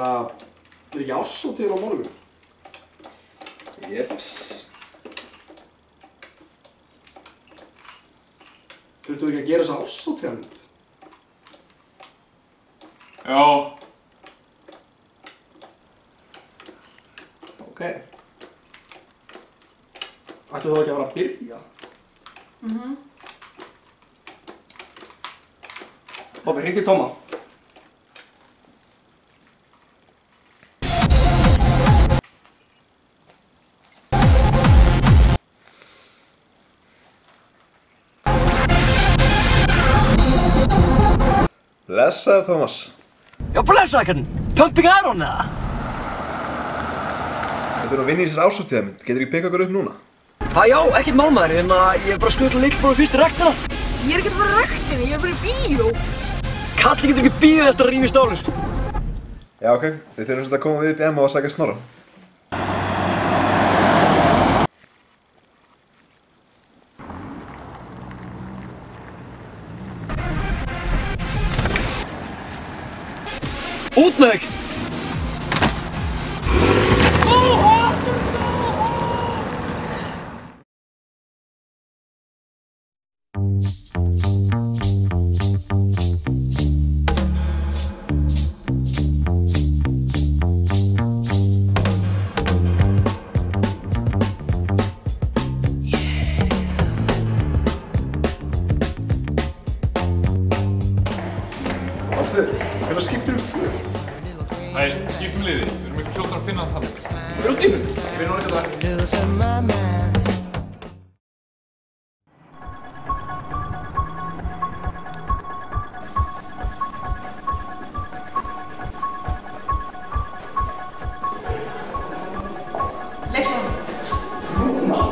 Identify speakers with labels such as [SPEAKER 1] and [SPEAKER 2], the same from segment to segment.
[SPEAKER 1] ekki árshátíðin á morgun?
[SPEAKER 2] Jeps.
[SPEAKER 1] Þurftu ekki að gera þessa árshátíðarmynd?
[SPEAKER 3] Já.
[SPEAKER 1] Ok. Ættu þá ekki að fara að byrja?
[SPEAKER 2] Bobbi, hringdu í Tóma.
[SPEAKER 4] Blessaður, Tómas.
[SPEAKER 5] Já, blessaður, kallinn. Pumping Iron, eða?
[SPEAKER 4] Þetta er að vinna í þessari árshátíðarmynd. Getur ekki pekað okkur upp núna?
[SPEAKER 5] Já, ekkert málmaður, en ég er bara skutla lillbróður fyrst í ræktina.
[SPEAKER 6] Ég er ekki að fara í ræktinni, ég er bara í bíó.
[SPEAKER 5] Kalli getur ekki bíðið eftir að rífa í stálur.
[SPEAKER 4] Já, ok. Við þurfum svolítið að koma við upp í Emma og sækja Snorra.
[SPEAKER 5] Út með þig!
[SPEAKER 4] Alfreð, hvernig skiptir föt?
[SPEAKER 3] Æ, skiptum liði. Við erum ekki fljótar að finna hann þannig.
[SPEAKER 5] Fyrir út í mig!
[SPEAKER 3] Við erum ekki að
[SPEAKER 6] Núna?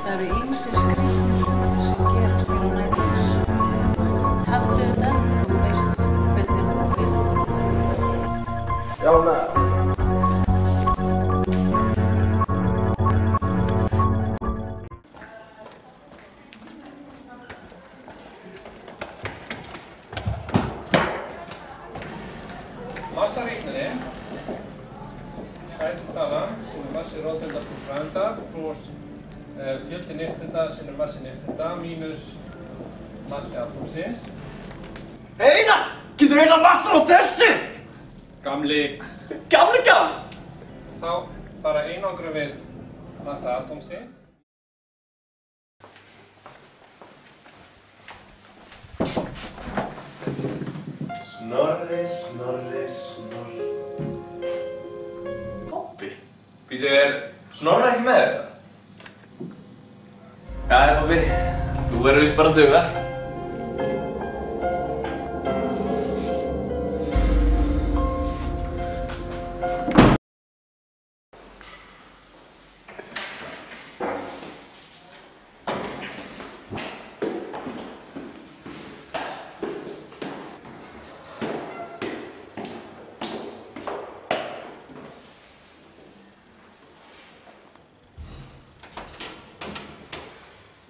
[SPEAKER 6] Það eru ýmsir skrýtnir hlutir sem gerast hér á næturnar. Taktu þetta og þú veist hvernig og hvenær þú notar þetta.
[SPEAKER 1] Já, með.
[SPEAKER 7] Massareiknari, sætistala sem er massi róteinda pluss rafeinda pluss fjöldi nifteinda sem er massi nifteinda mínus massi atómsins.
[SPEAKER 5] Einar! Getur Einar massan á þessu?
[SPEAKER 7] Gamli.
[SPEAKER 5] Gamli!
[SPEAKER 7] Þá bara einangrum við massa atómsins.
[SPEAKER 2] Snorri, Snorri, Snorri.
[SPEAKER 8] Bobbi? Býtu, Snorri ekki með þér? Jæja, Bobbi. Þú verður víst bara að duga.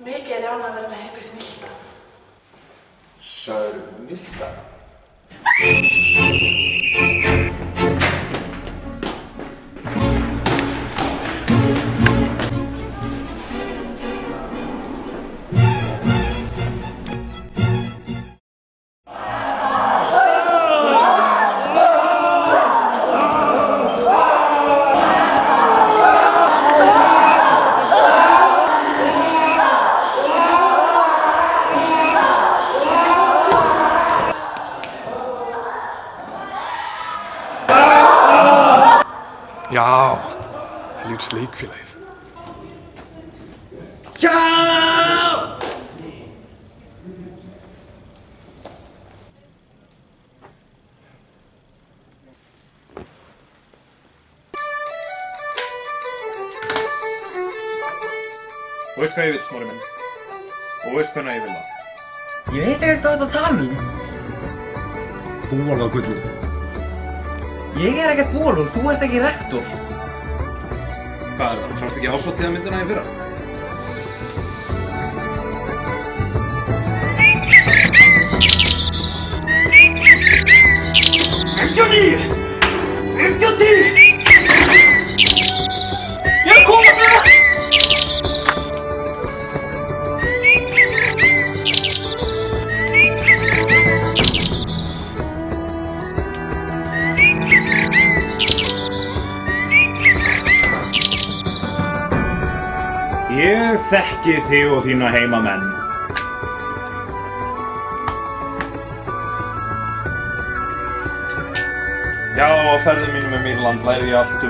[SPEAKER 6] Mikið er ánægð að vera með heilbrigt milda.
[SPEAKER 2] Sagðirðu milda?
[SPEAKER 3] Já, helvítis leikfélagið.
[SPEAKER 5] Já!
[SPEAKER 9] Þú veist hvað ég vil, Snorri minn. Og þú veist hvernig ég vil það.
[SPEAKER 5] Ég veit ekkert hvað þetta tala um.
[SPEAKER 3] Búalvað gullið.
[SPEAKER 5] Ég er ekkert bólur, þú ert ekki rektor.
[SPEAKER 9] Hvað er það? Sástu ekki ásóttíðarmyndina í fyrra?
[SPEAKER 5] Johnny! 50! Ég er að koma með!
[SPEAKER 10] Ég þekki þig og þína heimamenn. Já, á ferðum mínum Írland lærði ég allt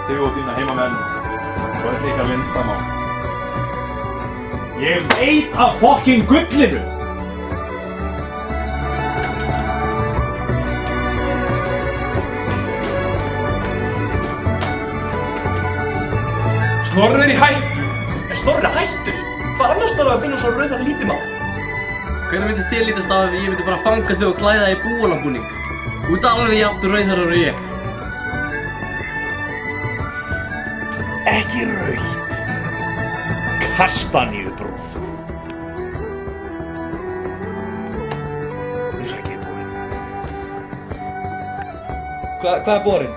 [SPEAKER 10] þig og þína heimamenn og er líka lindamál. Ég veit af fucking gullinu!
[SPEAKER 5] Snorri er í hættu. Er Snorri hættur? Hvað annars þarf að finna svo rauðan lítimann?
[SPEAKER 11] Hvernig myndi þér lítast á ef ég myndi bara fanga þig og klæða þig í búanabúning? Þú ert alveg jafn rauðharður og ég.
[SPEAKER 10] Ekki rautt. Kastaníubrúnt. Nú sæki ég búinn.
[SPEAKER 5] Hvað er borinn?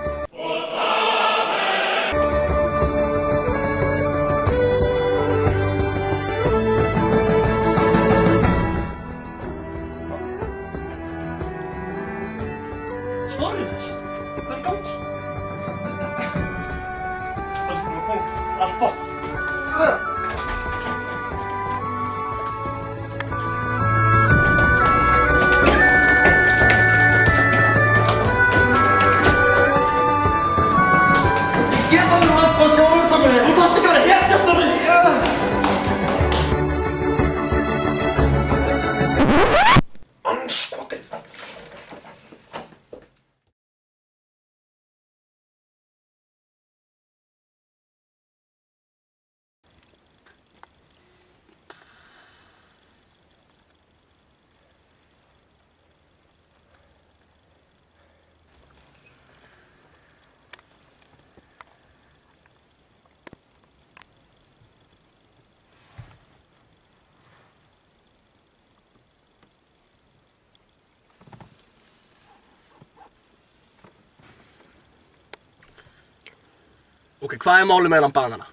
[SPEAKER 5] Snorri þess? Hvað er í gangi? Allt bort. Ég get alveg lampað sjálfur það með þér. Þú þarft ekki að vera hetja, Snorri. Andskotin.
[SPEAKER 11] Ok, hvað er málið með hann banana?